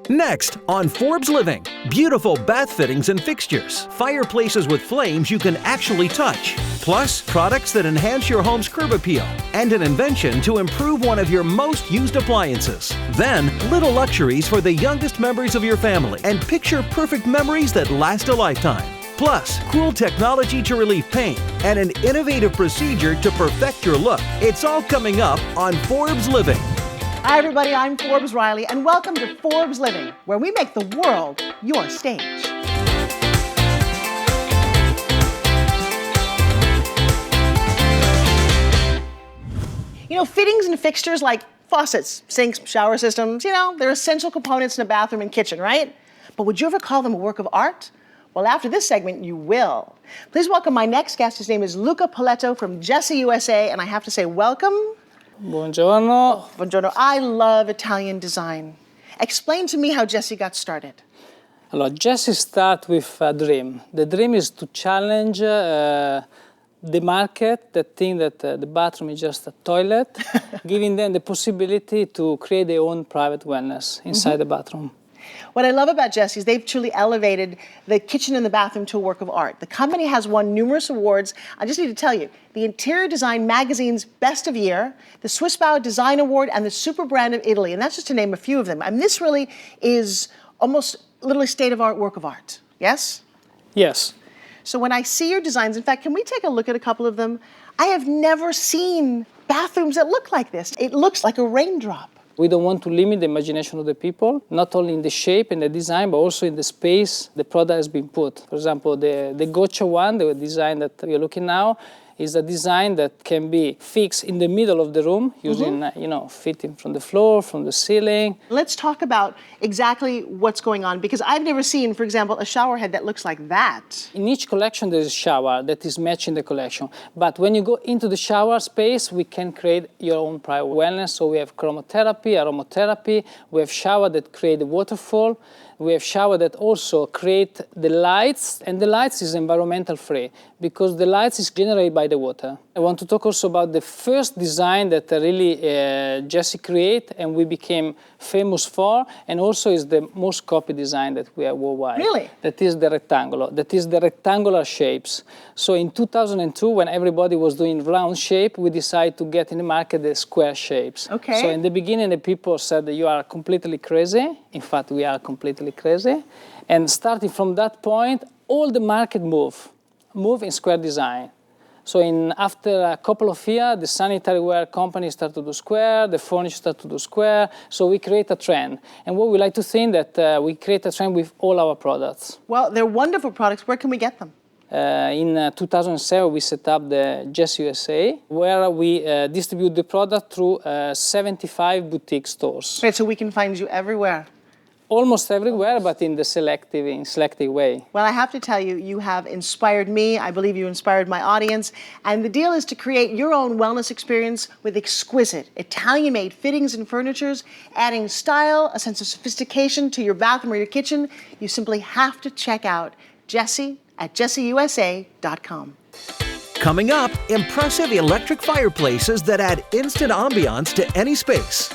Next on Forbes Living, beautiful bath fittings and fixtures, fireplaces with flames you can actually touch, plus products that enhance your home's curb appeal, and an invention to improve one of your most used appliances. Then, little luxuries for the youngest members of your family and picture-perfect memories that last a lifetime. Plus, cool technology to relieve pain and an innovative procedure to perfect your look. It's all coming up on Forbes Living. Hi everybody, I'm Forbes Riley, and welcome to Forbes Living, where we make the world your stage. You know, fittings and fixtures like faucets, sinks, shower systems, they're essential components in a bathroom and kitchen, right? But would you ever call them a work of art? Well, after this segment, you will. Please welcome my next guest. His name is Luca Poletto from Jesse USA, and I have to say welcome. Buongiorno. Buongiorno. I love Italian design. Explain to me how Jesse got started. Allora, Jesse started with a dream. The dream is to challenge the market that think that the bathroom is just a toilet, giving them the possibility to create their own private wellness inside the bathroom. What I love about Jesse is they've truly elevated the kitchen and the bathroom to a work of art. The company has won numerous awards. I just need to tell you, the Interior Design Magazine's Best of Year, the Swiss Bow Design Award, and the Super Brand of Italy. And that's just to name a few of them. And this really is almost literally state-of-art work of art. Yes? Yes. So when I see your designs, in fact, can we take a look at a couple of them? I have never seen bathrooms that look like this. It looks like a raindrop. We don't want to limit the imagination of the people, not only in the shape and the design, but also in the space the product has been put. For example, the Gotcha one, the design that we are looking now, is a design that can be fixed in the middle of the room using, fitting from the floor, from the ceiling. Let's talk about exactly what's going on, because I've never seen, for example, a shower head that looks like that. In each collection, there is a shower that is matching the collection. But when you go into the shower space, we can create your own private wellness. So we have chromotherapy, aromatherapy, we have shower that create a waterfall, we have shower that also create the lights, and the lights is environmental free because the lights is generated by the water. I want to talk also about the first design that really Jesse created and we became famous for, and also is the most copied design that we have worldwide. Really? That is the rectangular shapes. So in 2002, when everybody was doing round shape, we decided to get in the market the square shapes. Okay. So in the beginning, the people said that you are completely crazy. In fact, we are completely crazy. And starting from that point, all the market move in square design. So after a couple of years, the sanitary ware companies start to do square, the furniture start to do square, so we create a trend. And what we like to think that we create a trend with all our products. Well, they're wonderful products. Where can we get them? In 2007, we set up the Jesse USA, where we distribute the product through 75 boutique stores. Right, so we can find you everywhere. Almost everywhere, but in selective way. Well, I have to tell you, you have inspired me. I believe you inspired my audience. And the deal is to create your own wellness experience with exquisite Italian-made fittings and furnitures, adding style, a sense of sophistication to your bathroom or your kitchen. You simply have to check out Jesse at jesseusa.com. Coming up, impressive electric fireplaces that add instant ambiance to any space.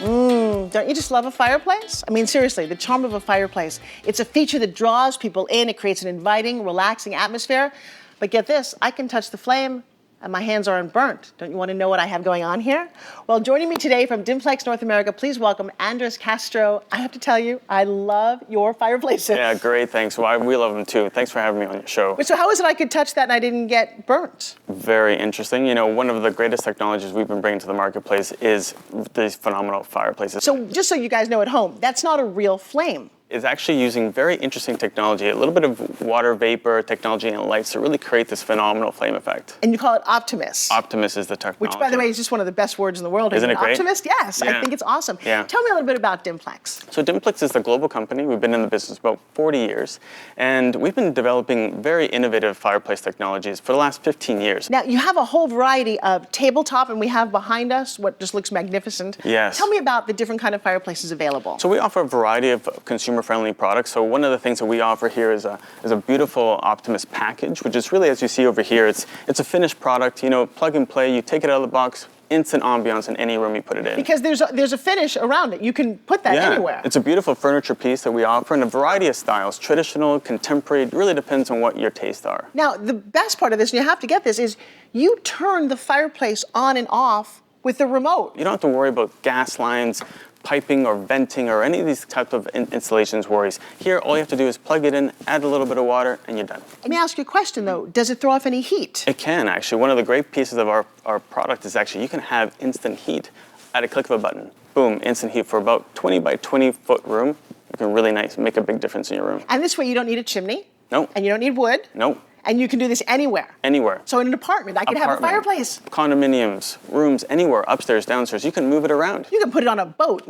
Don't you just love a fireplace? I mean, seriously, the charm of a fireplace. It's a feature that draws people in. It creates an inviting, relaxing atmosphere. But get this, I can touch the flame and my hands aren't burnt. Don't you want to know what I have going on here? Well, joining me today from Dimplex North America, please welcome Andres Castro. I have to tell you, I love your fireplaces. Yeah, great, thanks. Well, we love them too. Thanks for having me on your show. So how is it I could touch that and I didn't get burnt? Very interesting. You know, one of the greatest technologies we've been bringing to the marketplace is these phenomenal fireplaces. So just so you guys know at home, that's not a real flame. Is actually using very interesting technology, a little bit of water vapor technology and lights to really create this phenomenal flame effect. And you call it Optimus. Optimus is the technology. Which, by the way, is just one of the best words in the world. Isn't it great? Optimus, yes. Yeah. I think it's awesome. Yeah. Tell me a little bit about Dimplex. So Dimplex is the global company. We've been in the business about 40 years. And we've been developing very innovative fireplace technologies for the last 15 years. Now, you have a whole variety of tabletop, and we have behind us what just looks magnificent. Yes. Tell me about the different kind of fireplaces available. So we offer a variety of consumer-friendly products. So one of the things that we offer here is a beautiful Optimus package, which is really, as you see over here, it's a finished product. You know, plug and play. You take it out of the box, instant ambiance in any room you put it in. Because there's a finish around it. You can put that anywhere. It's a beautiful furniture piece that we offer in a variety of styles, traditional, contemporary. It really depends on what your tastes are. Now, the best part of this, and you have to get this, is you turn the fireplace on and off with the remote. You don't have to worry about gas lines, piping or venting or any of these types of installations worries. Here, all you have to do is plug it in, add a little bit of water, and you're done. Let me ask you a question, though. Does it throw off any heat? It can, actually. One of the great pieces of our product is actually you can have instant heat at a click of a button. Boom, instant heat for about 20 by 20 foot room. You can really make a big difference in your room. And this way you don't need a chimney. No. And you don't need wood. No. And you can do this anywhere. Anywhere. So in an apartment, I could have a fireplace. Condominiums, rooms, anywhere, upstairs, downstairs. You can move it around. You can put it on a boat.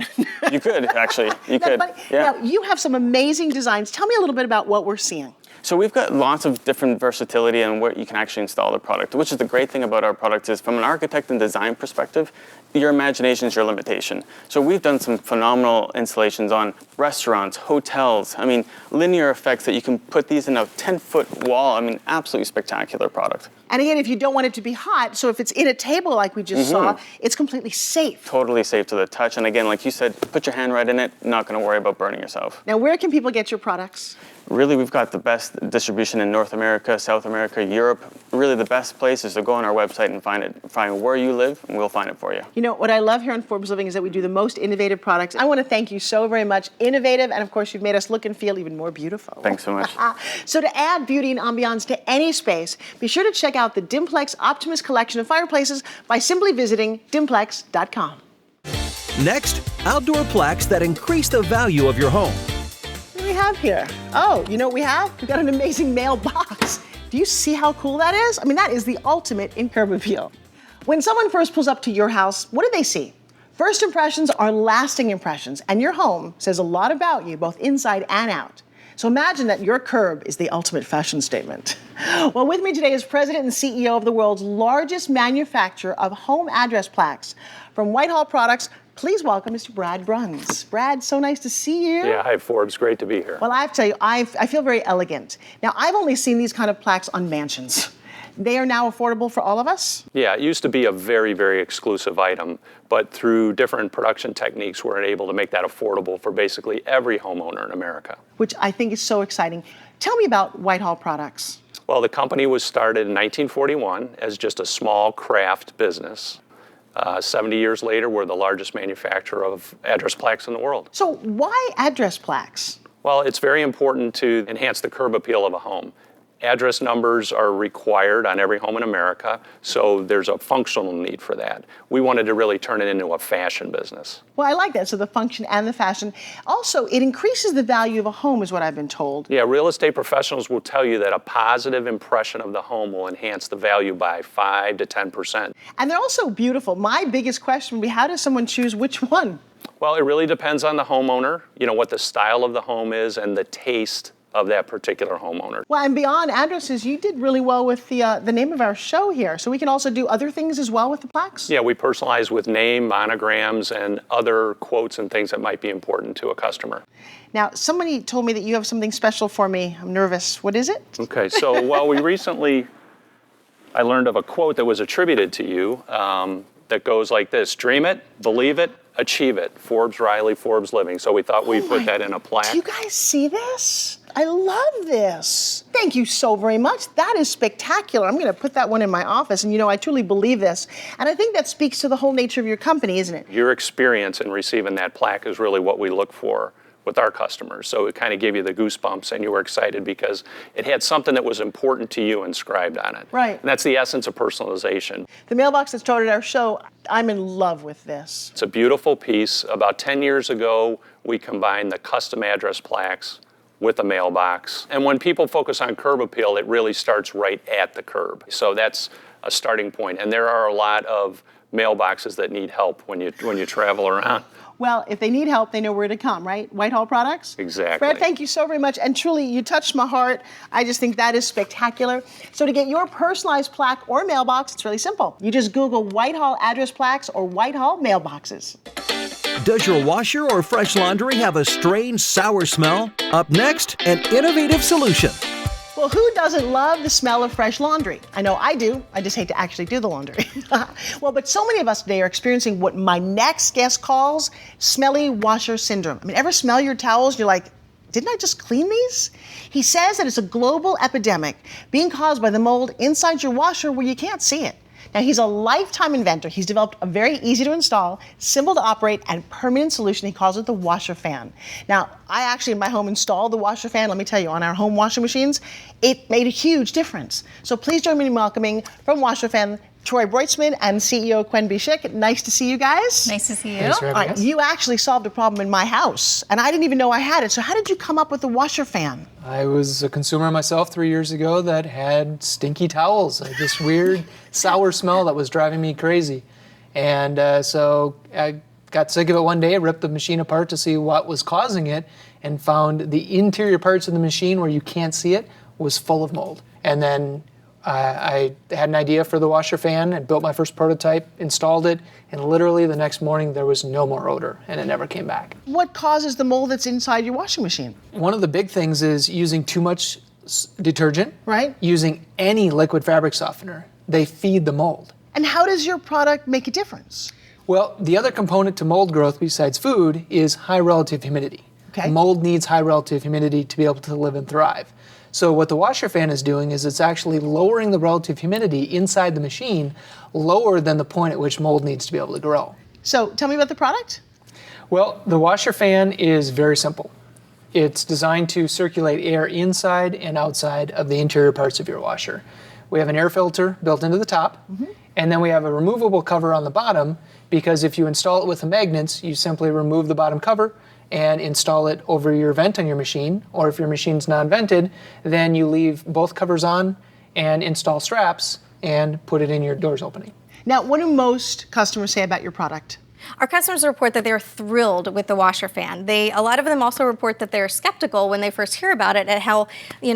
You could, actually. You could. Yeah. Now, you have some amazing designs. Tell me a little bit about what we're seeing. So we've got lots of different versatility and where you can actually install the product, which is the great thing about our product is from an architect and design perspective, your imagination is your limitation. So we've done some phenomenal installations on restaurants, hotels, linear effects that you can put these in a 10-foot wall. Absolutely spectacular product. And again, if you don't want it to be hot, so if it's in a table like we just saw, it's completely safe. Totally safe to the touch. And again, like you said, put your hand right in it, not going to worry about burning yourself. Now, where can people get your products? Really, we've got the best distribution in North America, South America, Europe. Really, the best place is to go on our website and find where you live, and we'll find it for you. You know, what I love here on Forbes Living is that we do the most innovative products. I want to thank you so very much. Innovative, and of course, you've made us look and feel even more beautiful. Thanks so much. So to add beauty and ambiance to any space, be sure to check out the Dimplex Optimus collection of fireplaces by simply visiting dimplex.com. Next, outdoor plaques that increase the value of your home. What do we have here? Oh, you know what we have? We've got an amazing mailbox. Do you see how cool that is? That is the ultimate in curb appeal. When someone first pulls up to your house, what do they see? First impressions are lasting impressions, and your home says a lot about you, both inside and out. So imagine that your curb is the ultimate fashion statement. Well, with me today is President and CEO of the world's largest manufacturer of home address plaques. From Whitehall Products, please welcome Mr. Brad Bruns. Brad, so nice to see you. Yeah, hi Forbes, great to be here. Well, I have to tell you, I feel very elegant. Now, I've only seen these kind of plaques on mansions. They are now affordable for all of us? Yeah, it used to be a very, very exclusive item, but through different production techniques, we're able to make that affordable for basically every homeowner in America. Which I think is so exciting. Tell me about Whitehall Products. Well, the company was started in 1941 as just a small craft business. 70 years later, we're the largest manufacturer of address plaques in the world. So why address plaques? Well, it's very important to enhance the curb appeal of a home. Address numbers are required on every home in America, so there's a functional need for that. We wanted to really turn it into a fashion business. Well, I like that, so the function and the fashion. Also, it increases the value of a home is what I've been told. Yeah, real estate professionals will tell you that a positive impression of the home will enhance the value by 5 to 10%. And they're also beautiful. My biggest question would be, how does someone choose which one? Well, it really depends on the homeowner, what the style of the home is and the taste of that particular homeowner. Well, and beyond addresses, you did really well with the name of our show here. So we can also do other things as well with the plaques? Yeah, we personalize with name, monograms, and other quotes and things that might be important to a customer. Now, somebody told me that you have something special for me. I'm nervous. What is it? Okay, so I learned of a quote that was attributed to you that goes like this: dream it, believe it, achieve it. Forbes Riley, Forbes Living. So we thought we'd put that in a plaque. Do you guys see this? I love this. Thank you so very much. That is spectacular. I'm going to put that one in my office. And I truly believe this. And I think that speaks to the whole nature of your company, isn't it? Your experience in receiving that plaque is really what we look for with our customers. So it kind of gave you the goosebumps and you were excited because it had something that was important to you inscribed on it. Right. And that's the essence of personalization. The mailbox that started our show, I'm in love with this. It's a beautiful piece. About 10 years ago, we combined the custom address plaques with a mailbox. And when people focus on curb appeal, it really starts right at the curb. So that's a starting point. And there are a lot of mailboxes that need help when you travel around. Well, if they need help, they know where to come, right? Whitehall Products? Exactly. Brad, thank you so very much. And truly, you touched my heart. I just think that is spectacular. So to get your personalized plaque or mailbox, it's really simple. You just Google Whitehall address plaques or Whitehall mailboxes. Does your washer or fresh laundry have a strange, sour smell? Up next, an innovative solution. Well, who doesn't love the smell of fresh laundry? I know I do. I just hate to actually do the laundry. Well, but so many of us today are experiencing what my next guest calls smelly washer syndrome. I mean, ever smell your towels and you're like, didn't I just clean these? He says that it's a global epidemic being caused by the mold inside your washer where you can't see it. Now, he's a lifetime inventor. He's developed a very easy to install, simple to operate, and permanent solution. He calls it the washer fan. Now, I actually in my home installed the washer fan. Let me tell you, on our home washing machines, it made a huge difference. So please join me in welcoming from Washer Fan, Troy Breutzman and CEO Quen Bichik. Nice to see you guys. Nice to see you. Thanks for having us. You actually solved a problem in my house, and I didn't even know I had it. So how did you come up with the washer fan? I was a consumer myself 3 years ago that had stinky towels, this weird sour smell that was driving me crazy. And so I got sick of it one day, ripped the machine apart to see what was causing it, and found the interior parts of the machine where you can't see it was full of mold. And then I had an idea for the washer fan and built my first prototype, installed it, and literally the next morning there was no more odor and it never came back. What causes the mold that's inside your washing machine? One of the big things is using too much detergent, Right. using any liquid fabric softener. They feed the mold. And how does your product make a difference? Well, the other component to mold growth besides food is high relative humidity. Okay. Mold needs high relative humidity to be able to live and thrive. So what the washer fan is doing is it's actually lowering the relative humidity inside the machine lower than the point at which mold needs to be able to grow. So tell me about the product. Well, the washer fan is very simple. It's designed to circulate air inside and outside of the interior parts of your washer. We have an air filter built into the top, and then we have a removable cover on the bottom because if you install it with the magnets, you simply remove the bottom cover and install it over your vent on your machine, or if your machine's non-vented, then you leave both covers on and install straps and put it in your doors opening. Now, what do most customers say about your product? Our customers report that they're thrilled with the washer fan. A lot of them also report that they're skeptical when they first hear about it at how,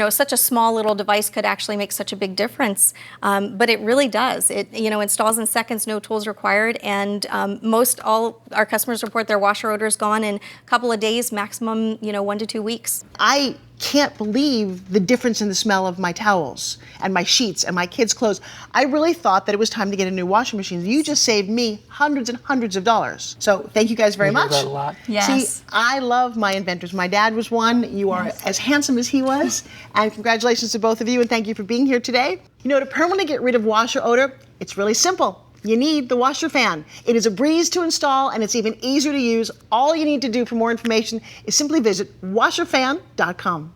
such a small little device could actually make such a big difference. But it really does. It, installs in seconds, no tools required, and most all our customers report their washer odor is gone in a couple of days, maximum, 1 to 2 weeks. I can't believe the difference in the smell of my towels and my sheets and my kids' clothes. I really thought that it was time to get a new washing machine. You just saved me hundreds and hundreds of dollars. So thank you guys very We hear much. that a lot. Yes. See, I love my inventors. My dad was one. You are as handsome as he was. And congratulations to both of you, and thank you for being here today. To permanently get rid of washer odor, it's really simple. You need the washer fan. It is a breeze to install, and it's even easier to use. All you need to do for more information is simply visit washerfan.com.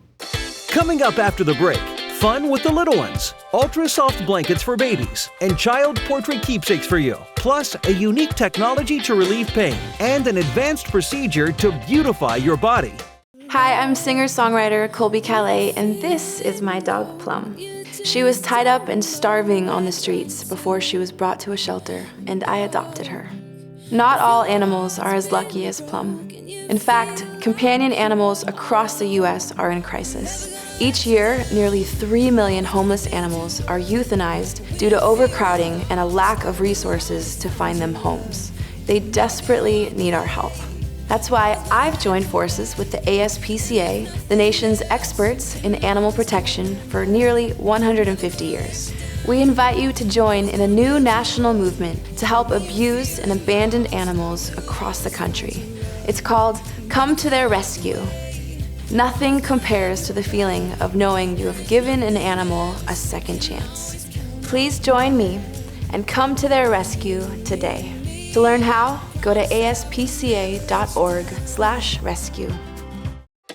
Coming up after the break, fun with the little ones, ultra-soft blankets for babies, and child portrait keepsakes for you, plus a unique technology to relieve pain and an advanced procedure to beautify your body. Hi, I'm singer-songwriter Colby Calais, and this is my dog Plum. She was tied up and starving on the streets before she was brought to a shelter, and I adopted her. Not all animals are as lucky as Plum. In fact, companion animals across the U.S. are in crisis. Each year, nearly 3 million homeless animals are euthanized due to overcrowding and a lack of resources to find them homes. They desperately need our help. That's why I've joined forces with the ASPCA, the nation's experts in animal protection for nearly 150 years. We invite you to join in a new national movement to help abused and abandoned animals across the country. It's called Come to Their Rescue. Nothing compares to the feeling of knowing you have given an animal a second chance. Please join me and come to their rescue today. To learn how, go to aspca.org/rescue.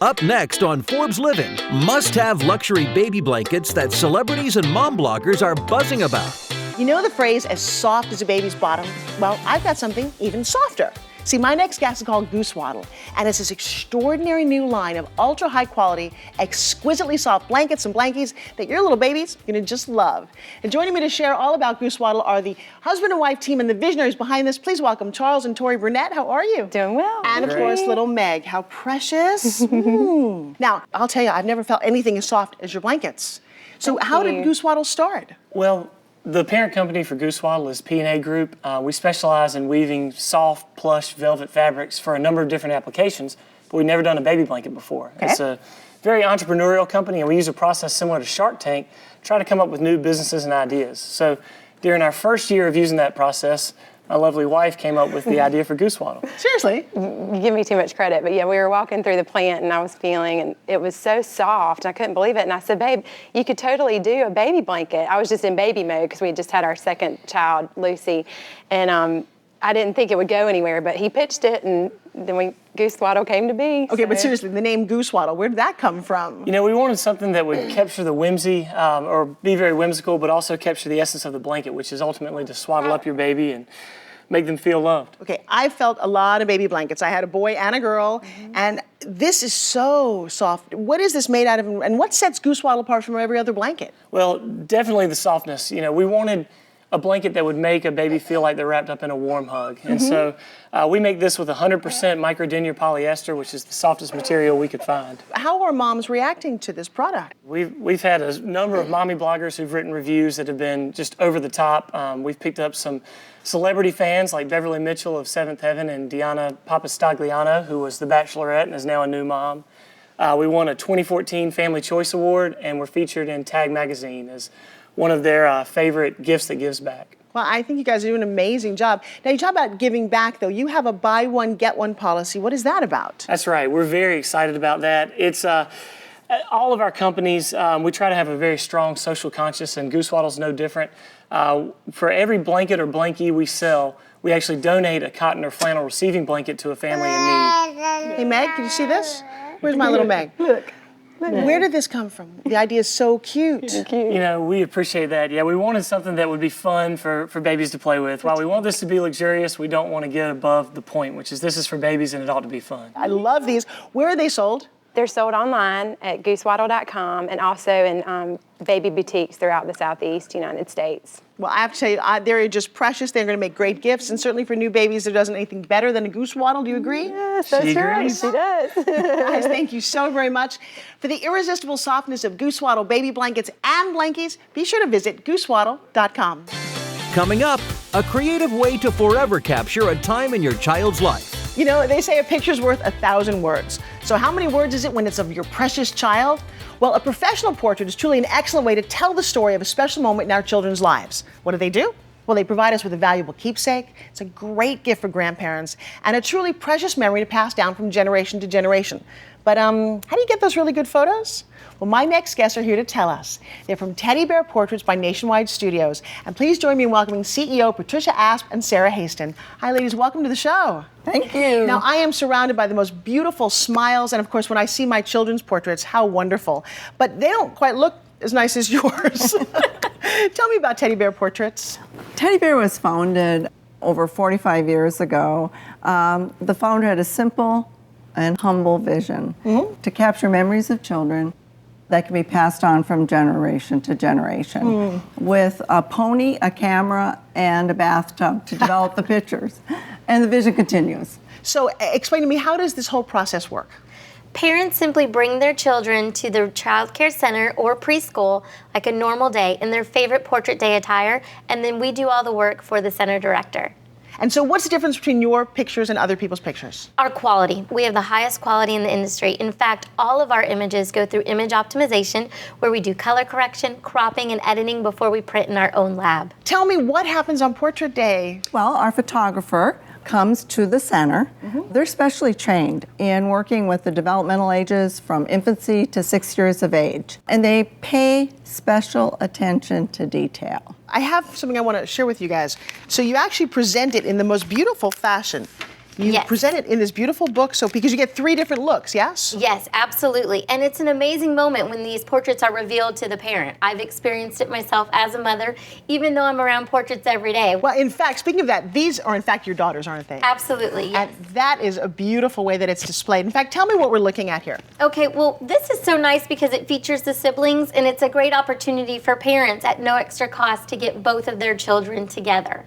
Up next on Forbes Living, must-have luxury baby blankets that celebrities and mom bloggers are buzzing about. You know the phrase, as soft as a baby's bottom? Well, I've got something even softer. See, my next guest is called Goose Waddle, and it's this extraordinary new line of ultra high quality, exquisitely soft blankets and blankies that your little baby's gonna just love. And joining me to share all about Goose Waddle are the husband and wife team and the visionaries behind this. Please welcome Charles and Tori Burnett. How are you? Doing well. And of course, little Meg. How precious. Now, I'll tell you, I've never felt anything as soft as your blankets. So how did Goose Waddle start? Well, the parent company for Goose Waddle is P&A Group. We specialize in weaving soft, plush, velvet fabrics for a number of different applications, but we've never done a baby blanket before. Okay. It's a very entrepreneurial company, and we use a process similar to Shark Tank, try to come up with new businesses and ideas. So during our first year of using that process, my lovely wife came up with the idea for Goose Waddle. Seriously? You give me too much credit, but yeah, we were walking through the plant and I was feeling, and it was so soft, I couldn't believe it. And I said, babe, you could totally do a baby blanket. I was just in baby mode because we had just had our second child, Lucy, and I didn't think it would go anywhere, but he pitched it, and then Goose Waddle came to be. Okay, so. but seriously, the name Goose Waddle, where did that come from? You know, we wanted something that would capture the whimsy, or be very whimsical, but also capture the essence of the blanket, which is ultimately to swaddle up your baby and make them feel loved. Okay, I felt a lot of baby blankets. I had a boy and a girl, and this is so soft. What is this made out of, and what sets Goose Waddle apart from every other blanket? Well, definitely the softness. You know, we wanted a blanket that would make a baby feel like they're wrapped up in a warm hug. And so we make this with 100% microdenier polyester, which is the softest material we could find. How are moms reacting to this product? We've had a number of mommy bloggers who've written reviews that have been just over the top. We've picked up some celebrity fans like Beverly Mitchell of Seventh Heaven and Diana Papastagliano, who was the Bachelorette and is now a new mom. We won a 2014 Family Choice Award, and we're featured in Tag Magazine as one of their favorite gifts that gives back. Well, I think you guys are doing an amazing job. Now, you talk about giving back, though. You have a buy one, get one policy. What is that about? That's right. We're very excited about that. It's all of our companies, we try to have a very strong social conscience, and Goose Waddle's no different. For every blanket or blankie we sell, we actually donate a cotton or flannel receiving blanket to a family in need. Hey, Meg, can you see this? Where's my little Meg? Look. Where did this come from? The idea is so cute. You know, we appreciate that. Yeah, we wanted something that would be fun for babies to play with. While we want this to be luxurious, we don't want to get above the point, which is this is for babies and it ought to be fun. I love these. Where are they sold? They're sold online at goosewaddle.com and also in baby boutiques throughout the Southeast United States. Well, I have to tell you, they're just precious. They're going to make great gifts, and certainly for new babies, there doesn't anything better than a Goose Waddle. Do you agree? Yes, that's right. She does. Guys, thank you so very much. For the irresistible softness of Goose Waddle baby blankets and blankies, be sure to visit goosewaddle.com. Coming up, a creative way to forever capture a time in your child's life. You know, they say a picture's worth 1,000 words. So how many words is it when it's of your precious child? Well, a professional portrait is truly an excellent way to tell the story of a special moment in our children's lives. What do? Well, they provide us with a valuable keepsake. It's a great gift for grandparents and a truly precious memory to pass down from generation to generation. But how do you get those really good photos? Well, my next guests are here to tell us. They're from Teddy Bear Portraits by Nationwide Studios. And please join me in welcoming CEO Patricia Asp and Sarah Haston. Hi, ladies. Welcome to the show. Thank you. Now, I am surrounded by the most beautiful smiles. And, of course, when I see my children's portraits, how wonderful. But they don't quite look as nice as yours. Tell me about Teddy Bear Portraits. Teddy Bear was founded over 45 years ago. The founder had a simple and humble vision to capture memories of children that can be passed on from generation to generation with a pony, a camera, and a bathtub to develop the pictures. And the vision continues. So explain to me, how does this whole process work? Parents simply bring their children to the child care center or preschool like a normal day in their favorite portrait day attire, and then we do all the work for the center director. And so what's the difference between your pictures and other people's pictures? Our quality. We have the highest quality in the industry. In fact, all of our images go through image optimization, where we do color correction, cropping, and editing before we print in our own lab. Tell me, what happens on portrait day? Well, our photographer comes to the center. They're specially trained in working with the developmental ages from infancy to 6 years of age. And they pay special attention to detail. I have something I want to share with you guys. So you actually present it in the most beautiful fashion. You present it in this beautiful book, so because you get 3 different looks, yes? Yes, absolutely. And it's an amazing moment when these portraits are revealed to the parent. I've experienced it myself as a mother, even though I'm around portraits every day. Well, in fact, speaking of that, these are in fact your daughters, aren't they? Absolutely, yes. And that is a beautiful way that it's displayed. In fact, tell me what we're looking at here. Okay, well, this is so nice because it features the siblings, and it's a great opportunity for parents at no extra cost to get both of their children together.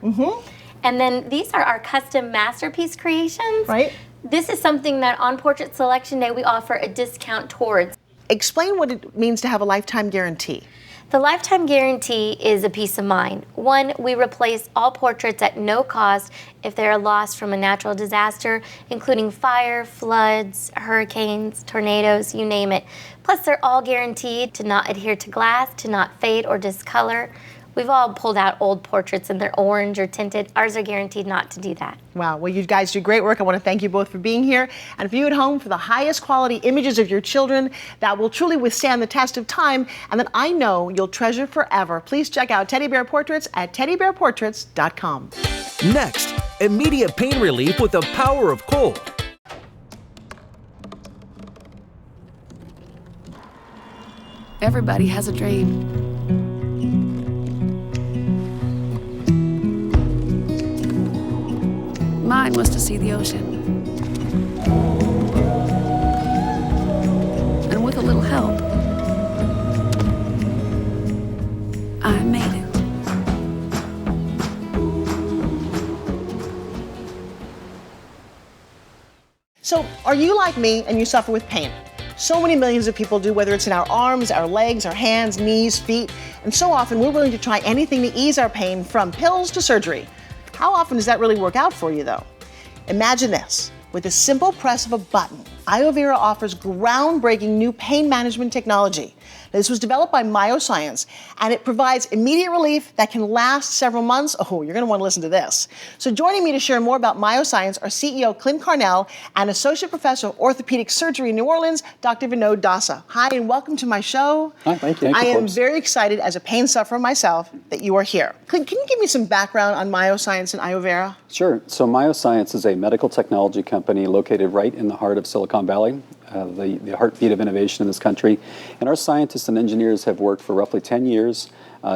And then these are our custom masterpiece creations. Right. This is something that on Portrait Selection Day we offer a discount towards. Explain what it means to have a lifetime guarantee. The lifetime guarantee is a peace of mind. One, we replace all portraits at no cost if they are lost from a natural disaster, including fire, floods, hurricanes, tornadoes, you name it. Plus, they're all guaranteed to not adhere to glass, to not fade or discolor. We've all pulled out old portraits and they're orange or tinted. Ours are guaranteed not to do that. Wow, well, you guys do great work. I want to thank you both for being here. And for you at home, for the highest quality images of your children that will truly withstand the test of time and that I know you'll treasure forever, please check out Teddy Bear Portraits at teddybearportraits.com. Next, immediate pain relief with the power of cold. Everybody has a dream. Mine was to see the ocean. And with a little help, I made it. So, are you like me and you suffer with pain? So many millions of people do, whether it's in our arms, our legs, our hands, knees, feet, and so often we're willing to try anything to ease our pain, from pills to surgery. How often does that really work out for you, though? Imagine this. With a simple press of a button, iovera offers groundbreaking new pain management technology. Now, this was developed by Myoscience, and it provides immediate relief that can last several months. Oh, you're going to want to listen to this. So joining me to share more about Myoscience are CEO Clint Carnell and Associate Professor of Orthopedic Surgery in New Orleans, Dr. Vinod Dasa. Hi, and welcome to my show. Hi, thank you. I am very excited, as a pain sufferer myself, that you are here. Clint, can you give me some background on Myoscience and iovera? Sure. So Myoscience is a medical technology company located right in the heart of Silicon Valley, the heartbeat of innovation in this country. And our scientists and engineers have worked for roughly 10 years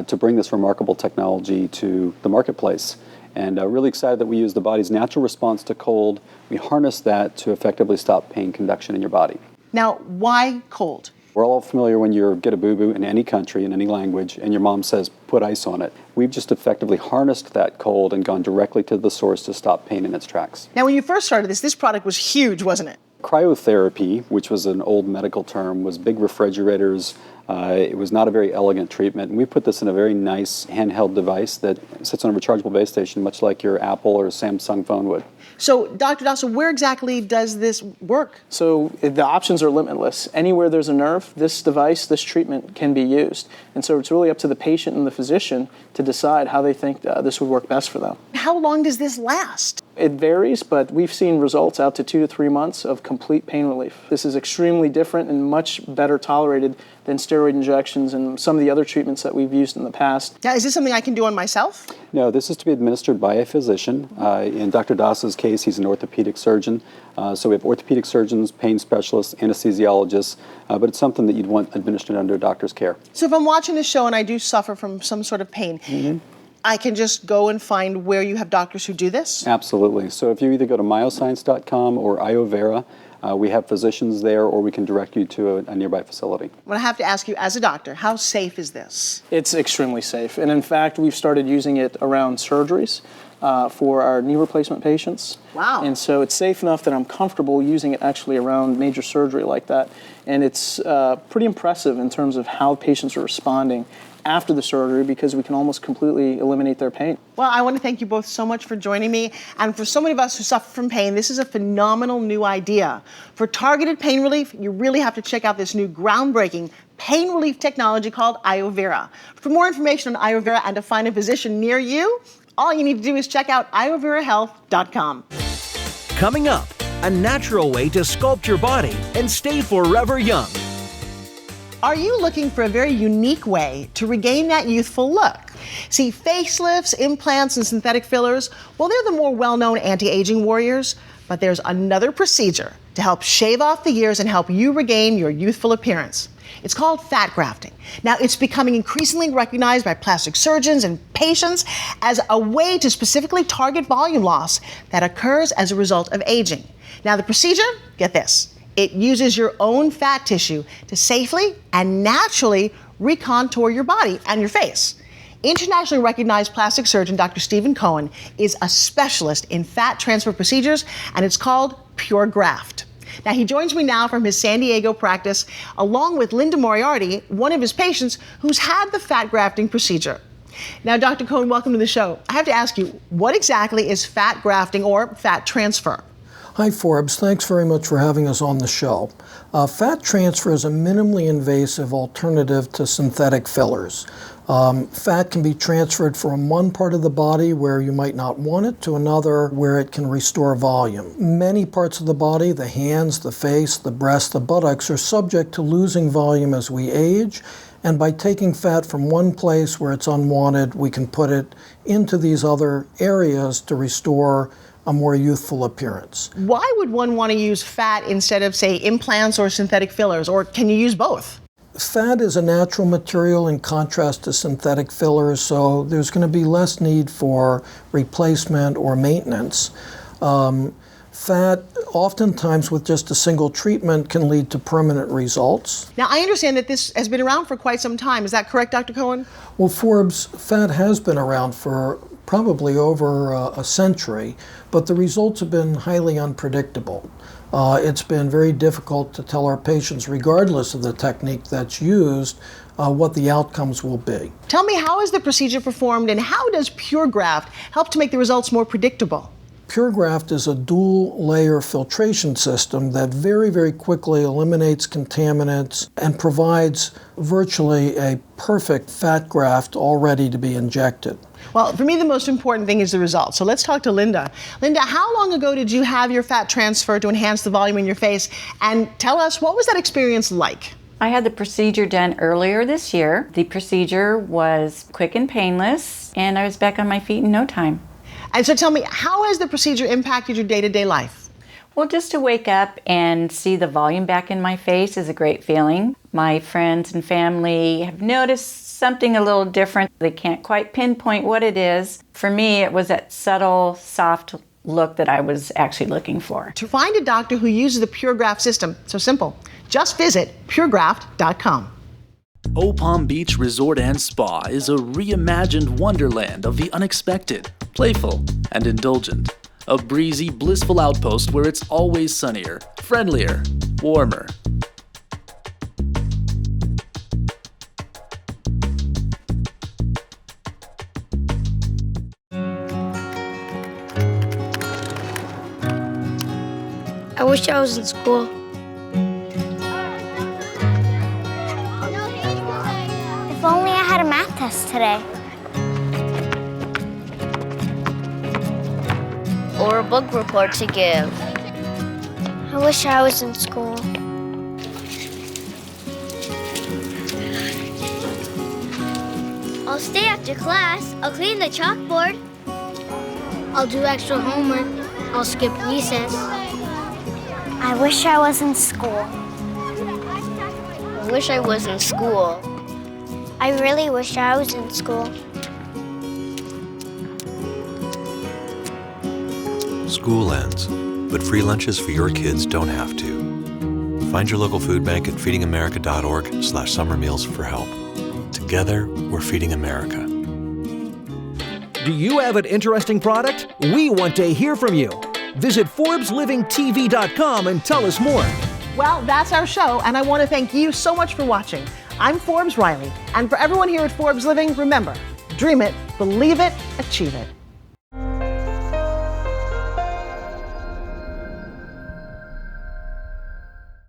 to bring this remarkable technology to the marketplace. And really excited that we use the body's natural response to cold. We harness that to effectively stop pain conduction in your body. Now, why cold? We're all familiar when you get a boo-boo in any country, in any language, and your mom says, put ice on it. We've just effectively harnessed that cold and gone directly to the source to stop pain in its tracks. Now, when you first started this product was huge, wasn't it? Cryotherapy, which was an old medical term, was big refrigerators. It was not a very elegant treatment. And we put this in a very nice handheld device that sits on a rechargeable base station, much like your Apple or Samsung phone would. So, Dr. Dasa, where exactly does this work? So the options are limitless. Anywhere there's a nerve, this device, this treatment can be used. And so it's really up to the patient and the physician to decide how they think this would work best for them. How long does this last? It varies, but we've seen results out to 2 to 3 months of complete pain relief. This is extremely different and much better tolerated than steroid injections and some of the other treatments that we've used in the past. Now, is this something I can do on myself? No, this is to be administered by a physician. In Dr. Dasa's case, he's an orthopedic surgeon. So we have orthopedic surgeons, pain specialists, anesthesiologists, but it's something that you'd want administered under a doctor's care. So if I'm watching this show and I do suffer from some sort of pain, I can just go and find where you have doctors who do this? Absolutely. So if you either go to myoscience.com or iovera, we have physicians there, or we can direct you to a nearby facility. Well, I have to ask you, as a doctor, how safe is this? It's extremely safe. And in fact, we've started using it around surgeries for our knee replacement patients. Wow. And so it's safe enough that I'm comfortable using it actually around major surgery like that. And it's pretty impressive in terms of how patients are responding after the surgery, because we can almost completely eliminate their pain. Well, I want to thank you both so much for joining me. And for so many of us who suffer from pain, this is a phenomenal new idea. For targeted pain relief, you really have to check out this new groundbreaking pain relief technology called iovera. For more information on iovera and to find a physician near you, all you need to do is check out ioverahealth.com. Coming up, a natural way to sculpt your body and stay forever young. Are you looking for a very unique way to regain that youthful look? See, facelifts, implants, and synthetic fillers, well, they're the more well-known anti-aging warriors, but there's another procedure to help shave off the years and help you regain your youthful appearance. It's called fat grafting. Now, it's becoming increasingly recognized by plastic surgeons and patients as a way to specifically target volume loss that occurs as a result of aging. Now, the procedure, get this, it uses your own fat tissue to safely and naturally recontour your body and your face. Internationally recognized plastic surgeon Dr. Stephen Cohen is a specialist in fat transfer procedures, and it's called Pure Graft. Now, he joins me now from his San Diego practice, along with Linda Moriarty, one of his patients who's had the fat grafting procedure. Now, Dr. Cohn, welcome to the show. I have to ask you, what exactly is fat grafting or fat transfer? Hi, Forbes. Thanks very much for having us on the show. Fat transfer is a minimally invasive alternative to synthetic fillers. Fat can be transferred from one part of the body where you might not want it to another where it can restore volume. Many parts of the body, the hands, the face, the breast, the buttocks, are subject to losing volume as we age. And by taking fat from one place where it's unwanted, we can put it into these other areas to restore a more youthful appearance. Why would one want to use fat instead of, say, implants or synthetic fillers, or can you use both? Fat is a natural material in contrast to synthetic fillers, so there's going to be less need for replacement or maintenance. Fat, oftentimes with just a single treatment, can lead to permanent results. Now, I understand that this has been around for quite some time. Is that correct, Dr. Cohen? Well, Forbes, fat has been around for probably over a century, but the results have been highly unpredictable. It's been very difficult to tell our patients, regardless of the technique that's used, what the outcomes will be. Tell me, how is the procedure performed, and how does Pure Graft help to make the results more predictable? Pure Graft is a dual-layer filtration system that very, very quickly eliminates contaminants and provides virtually a perfect fat graft all ready to be injected. Well, for me, the most important thing is the result. So let's talk to Linda. Linda, how long ago did you have your fat transferred to enhance the volume in your face? And tell us, what was that experience like? I had the procedure done earlier this year. The procedure was quick and painless, and I was back on my feet in no time. And so tell me, how has the procedure impacted your day-to-day life? Well, just to wake up and see the volume back in my face is a great feeling. My friends and family have noticed something a little different. They can't quite pinpoint what it is. For me, it was that subtle, soft look that I was actually looking for. To find a doctor who uses the Pure Graft system, so simple. Just visit puregraft.com. O Palm Beach Resort and Spa is a reimagined wonderland of the unexpected, playful, and indulgent. A breezy, blissful outpost where it's always sunnier, friendlier, warmer. I wish I was in school. If only I had a math test today. Or a book report to give. I wish I was in school. I'll stay after class. I'll clean the chalkboard. I'll do extra homework. I'll skip recess. I wish I was in school. I wish I was in school. I really wish I was in school. School ends, but free lunches for your kids don't have to. Find your local food bank at feedingamerica.org/summer meals for help. Together, we're feeding America. Do you have an interesting product? We want to hear from you. Visit ForbesLivingTV.com and tell us more. Well, that's our show, and I want to thank you so much for watching. I'm Forbes Riley, and for everyone here at Forbes Living, remember, dream it, believe it, achieve it.